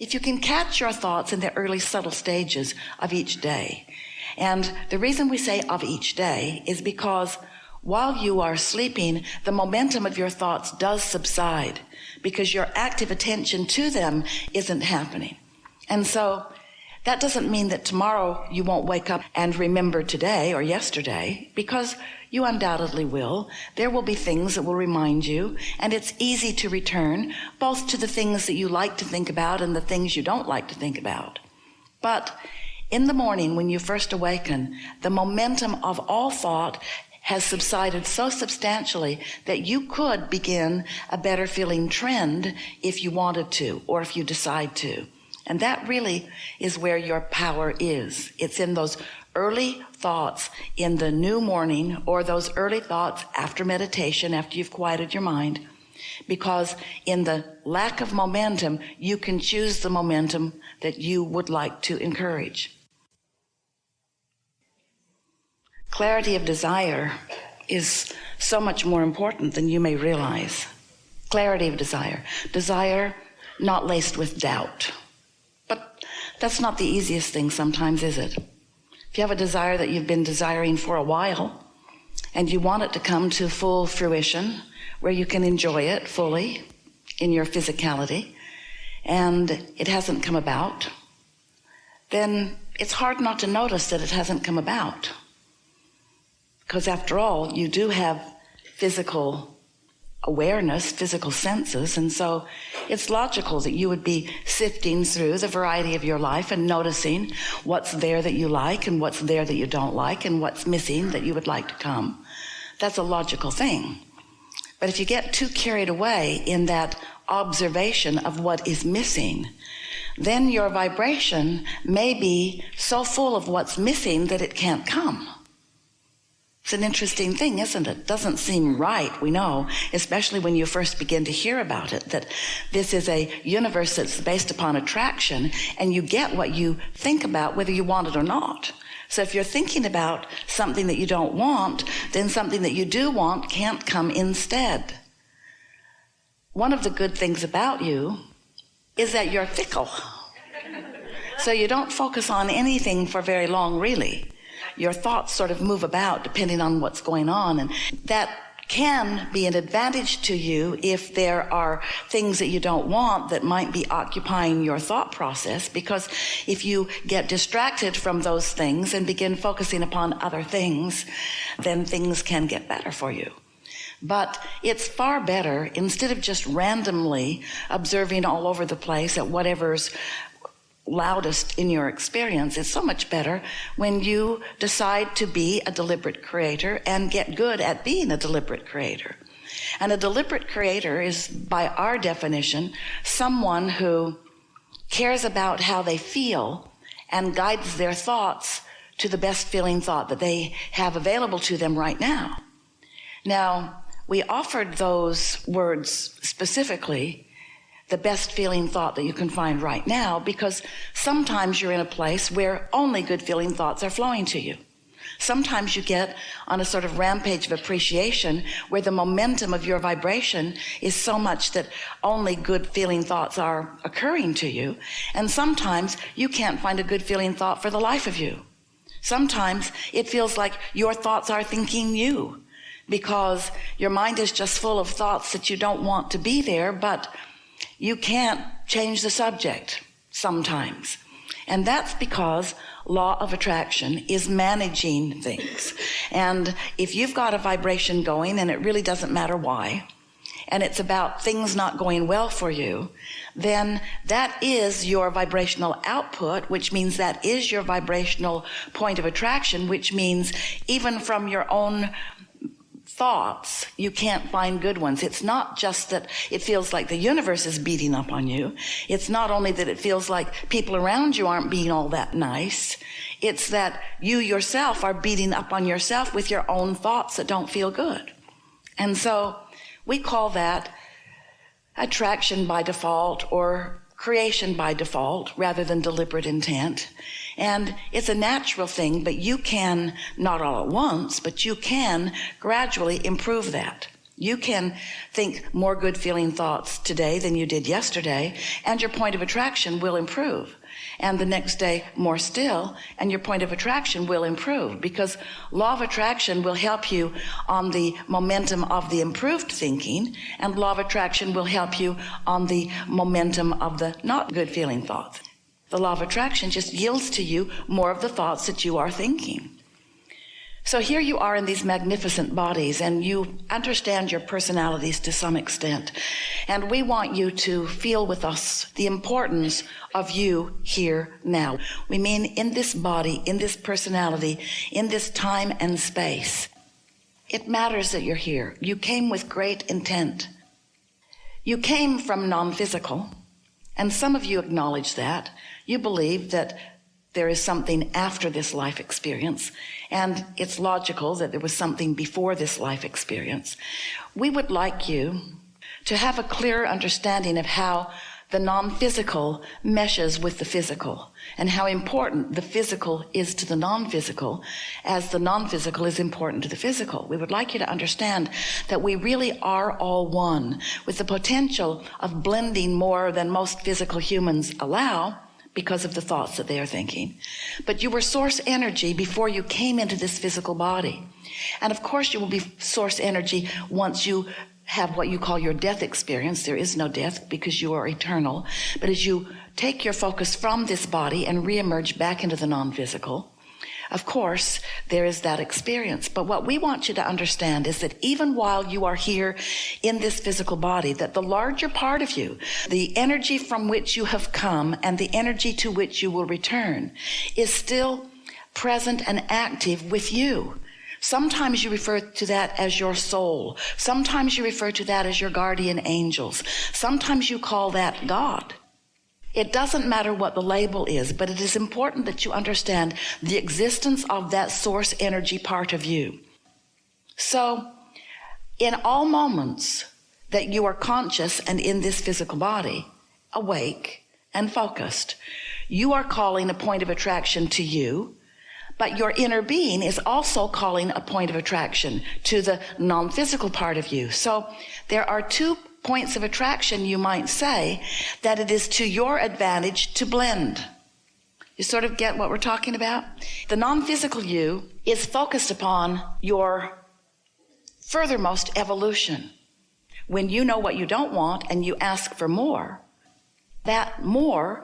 if you can catch your thoughts in the early subtle stages of each day. And the reason we say of each day is because while you are sleeping, the momentum of your thoughts does subside because your active attention to them isn't happening. And so that doesn't mean that tomorrow you won't wake up and remember today or yesterday, because you undoubtedly will. There will be things that will remind you, and it's easy to return both to the things that you like to think about and the things you don't like to think about. But in the morning when you first awaken, the momentum of all thought has subsided so substantially that you could begin a better feeling trend if you wanted to, or if you decide to. And that really is where your power is. It's in those early thoughts in the new morning, or those early thoughts after meditation, after you've quieted your mind. Because in the lack of momentum, you can choose the momentum that you would like to encourage. Clarity of desire is so much more important than you may realize. Clarity of desire. Desire not laced with doubt. But that's not the easiest thing sometimes, is it? If you have a desire that you've been desiring for a while, and you want it to come to full fruition, where you can enjoy it fully in your physicality, and it hasn't come about, then it's hard not to notice that it hasn't come about. Because after all, you do have physical awareness, physical senses, and so it's logical that you would be sifting through the variety of your life and noticing what's there that you like and what's there that you don't like and what's missing that you would like to come. That's a logical thing. But if you get too carried away in that observation of what is missing, then your vibration may be so full of what's missing that it can't come. It's an interesting thing, isn't it? Doesn't seem right, we know, especially when you first begin to hear about it, that this is a universe that's based upon attraction, and you get what you think about whether you want it or not. So if you're thinking about something that you don't want, then something that you do want can't come instead. One of the good things about you is that you're fickle. So you don't focus on anything for very long, really. Your thoughts sort of move about depending on what's going on, and that can be an advantage to you if there are things that you don't want that might be occupying your thought process, because if you get distracted from those things and begin focusing upon other things, then things can get better for you. But it's far better, instead of just randomly observing all over the place at whatever's loudest in your experience, it's so much better when you decide to be a deliberate creator and get good at being a deliberate creator. And a deliberate creator is, by our definition, someone who cares about how they feel and guides their thoughts to the best feeling thought that they have available to them right now. Now, we offered those words specifically, the best feeling thought that you can find right now, because sometimes you're in a place where only good feeling thoughts are flowing to you. Sometimes you get on a sort of rampage of appreciation where the momentum of your vibration is so much that only good feeling thoughts are occurring to you. And sometimes you can't find a good feeling thought for the life of you. Sometimes it feels like your thoughts are thinking you, because your mind is just full of thoughts that you don't want to be there, but you can't change the subject sometimes. And that's because law of attraction is managing things. And if you've got a vibration going, and it really doesn't matter why, and it's about things not going well for you, then that is your vibrational output, which means that is your vibrational point of attraction, which means even from your own thoughts, you can't find good ones. It's not just that it feels like the universe is beating up on you. It's not only that it feels like people around you aren't being all that nice. It's that you yourself are beating up on yourself with your own thoughts that don't feel good. And so we call that attraction by default, or creation by default, rather than deliberate intent. And it's a natural thing, but you can, not all at once, but you can gradually improve that. You can think more good feeling thoughts today than you did yesterday, and your point of attraction will improve. And the next day, more still, and your point of attraction will improve, because law of attraction will help you on the momentum of the improved thinking, and law of attraction will help you on the momentum of the not good feeling thoughts. The law of attraction just yields to you more of the thoughts that you are thinking. So here you are in these magnificent bodies, and you understand your personalities to some extent. And we want you to feel with us the importance of you here now. We mean in this body, in this personality, in this time and space. It matters that you're here. You came with great intent. You came from non-physical, and some of you acknowledge that. You believe that there is something after this life experience, and it's logical that there was something before this life experience. We would like you to have a clear understanding of how the non-physical meshes with the physical, and how important the physical is to the non-physical, as the non-physical is important to the physical. We would like you to understand that we really are all one, with the potential of blending more than most physical humans allow, because of the thoughts that they are thinking. But you were source energy before you came into this physical body. And of course you will be source energy once you have what you call your death experience. There is no death because you are eternal. But as you take your focus from this body and reemerge back into the non-physical, of course, there is that experience. But what we want you to understand is that even while you are here in this physical body, that the larger part of you, the energy from which you have come and the energy to which you will return, is still present and active with you. Sometimes you refer to that as your soul. Sometimes you refer to that as your guardian angels. Sometimes you call that God. It doesn't matter what the label is, but it is important that you understand the existence of that source energy part of you. So, in all moments that you are conscious and in this physical body, awake and focused, you are calling a point of attraction to you, but your inner being is also calling a point of attraction to the non-physical part of you. So, there are two points of attraction, you might say, that it is to your advantage to blend. You sort of get what we're talking about? The non-physical you is focused upon your furthermost evolution. When you know what you don't want and you ask for more, that more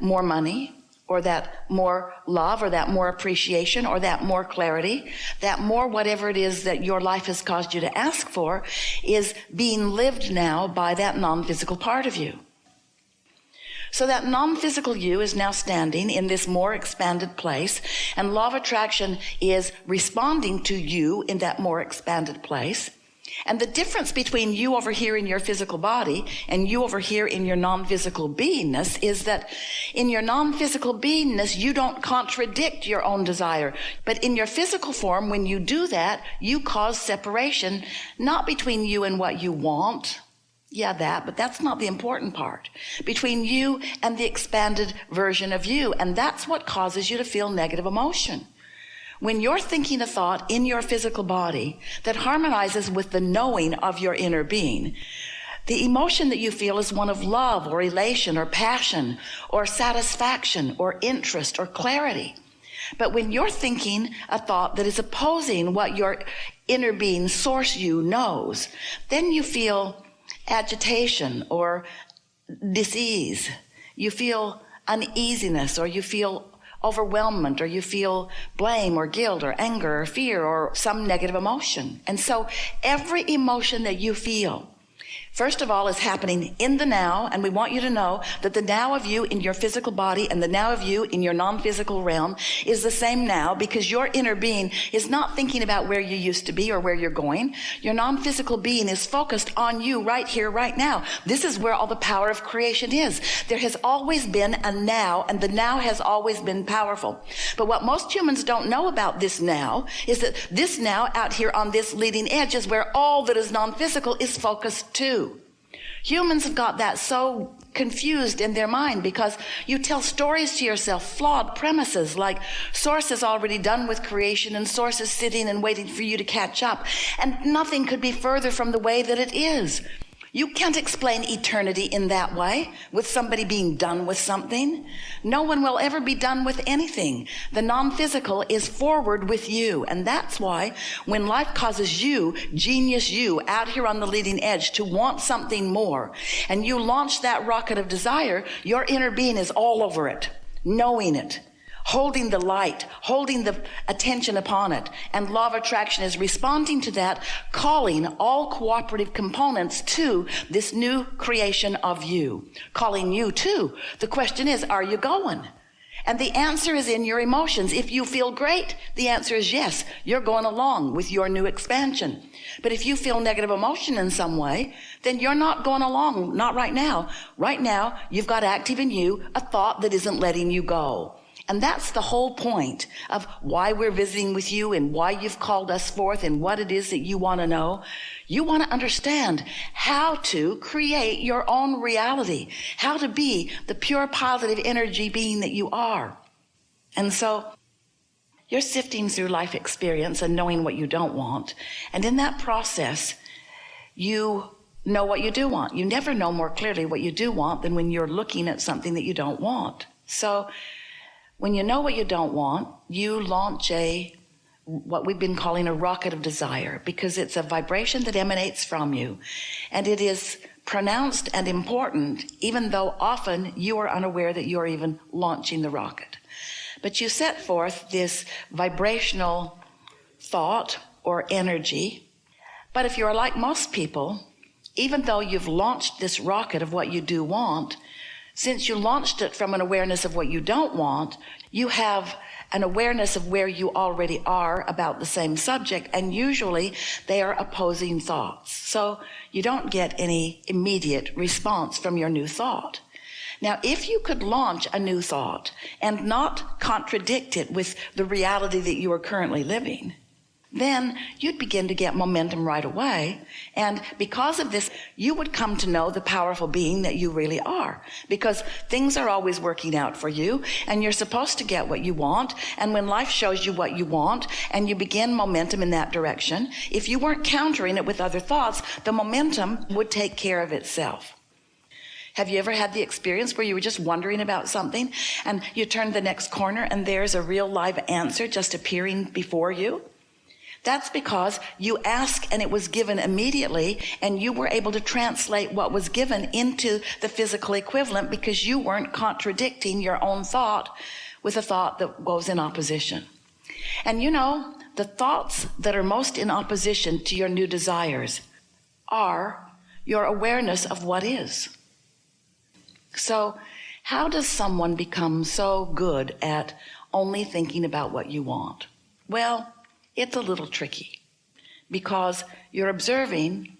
money, or that more love, or that more appreciation, or that more clarity, that more whatever it is that your life has caused you to ask for, is being lived now by that non-physical part of you. So that non-physical you is now standing in this more expanded place, and law of attraction is responding to you in that more expanded place. And the difference between you over here in your physical body and you over here in your non-physical beingness is that in your non-physical beingness, you don't contradict your own desire. But in your physical form, when you do that, you cause separation, not between you and what you want. But that's not the important part. Between you and the expanded version of you. And that's what causes you to feel negative emotion. When you're thinking a thought in your physical body that harmonizes with the knowing of your inner being, the emotion that you feel is one of love or elation or passion or satisfaction or interest or clarity. But when you're thinking a thought that is opposing what your inner being, source you, knows, then you feel agitation or dis-ease. You feel uneasiness, or you feel overwhelmment, or you feel blame or guilt or anger or fear or some negative emotion. And so every emotion that you feel, first of all, is happening in the now, and we want you to know that the now of you in your physical body and the now of you in your non-physical realm is the same now, because your inner being is not thinking about where you used to be or where you're going. Your non-physical being is focused on you right here, right now. This is where all the power of creation is. There has always been a now, and the now has always been powerful. But what most humans don't know about this now is that this now out here on this leading edge is where all that is non-physical is focused to. Humans have got that so confused in their mind because you tell stories to yourself, flawed premises like source is already done with creation and source is sitting and waiting for you to catch up. And nothing could be further from the way that it is. You can't explain eternity in that way, with somebody being done with something. No one will ever be done with anything. The non-physical is forward with you. And that's why when life causes you, genius you, out here on the leading edge to want something more, and you launch that rocket of desire, your inner being is all over it, knowing it, holding the light, holding the attention upon it. And law of attraction is responding to that, calling all cooperative components to this new creation of you, calling you too. The question is, are you going? And the answer is in your emotions. If you feel great, the answer is yes, you're going along with your new expansion. But if you feel negative emotion in some way, then you're not going along, not right now. Right now, you've got active in you a thought that isn't letting you go. And that's the whole point of why we're visiting with you and why you've called us forth and what it is that you want to know. You want to understand how to create your own reality, how to be the pure positive energy being that you are. And so you're sifting through life experience and knowing what you don't want. And in that process, you know what you do want. You never know more clearly what you do want than when you're looking at something that you don't want. So when you know what you don't want, you launch what we've been calling a rocket of desire, because it's a vibration that emanates from you. And it is pronounced and important, even though often you are unaware that you're even launching the rocket. But you set forth this vibrational thought or energy. But if you're like most people, even though you've launched this rocket of what you do want, since you launched it from an awareness of what you don't want, you have an awareness of where you already are about the same subject, and usually they are opposing thoughts. So you don't get any immediate response from your new thought. Now, if you could launch a new thought and not contradict it with the reality that you are currently living, then you'd begin to get momentum right away. And because of this, you would come to know the powerful being that you really are, because things are always working out for you and you're supposed to get what you want. And when life shows you what you want and you begin momentum in that direction, if you weren't countering it with other thoughts, the momentum would take care of itself. Have you ever had the experience where you were just wondering about something and you turn the next corner and there's a real live answer just appearing before you? That's because you asked and it was given immediately, and you were able to translate what was given into the physical equivalent because you weren't contradicting your own thought with a thought that goes in opposition. And you know, the thoughts that are most in opposition to your new desires are your awareness of what is. So how does someone become so good at only thinking about what you want? Well, it's a little tricky because you're observing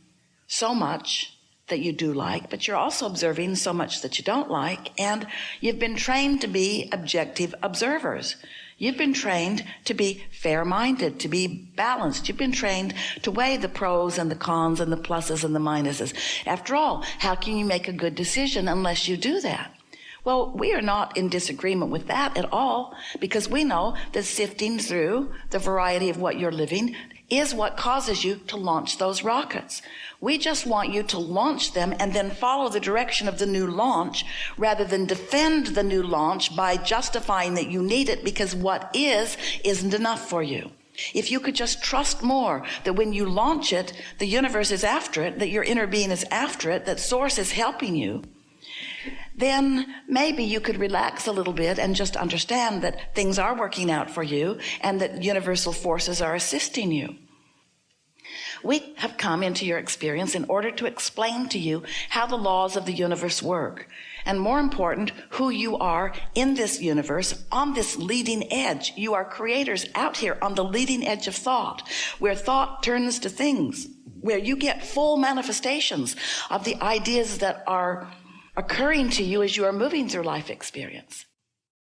so much that you do like, but you're also observing so much that you don't like, and you've been trained to be objective observers. You've been trained to be fair-minded, to be balanced. You've been trained to weigh the pros and the cons and the pluses and the minuses. After all, how can you make a good decision unless you do that? Well, we are not in disagreement with that at all, because we know that sifting through the variety of what you're living is what causes you to launch those rockets. We just want you to launch them and then follow the direction of the new launch rather than defend the new launch by justifying that you need it because what isn't enough for you. If you could just trust more that when you launch it, the universe is after it, that your inner being is after it, that source is helping you, then maybe you could relax a little bit and just understand that things are working out for you and that universal forces are assisting you. We have come into your experience in order to explain to you how the laws of the universe work, and more important, who you are in this universe on this leading edge. You are creators out here on the leading edge of thought, where thought turns to things, where you get full manifestations of the ideas that are occurring to you as you are moving through life experience.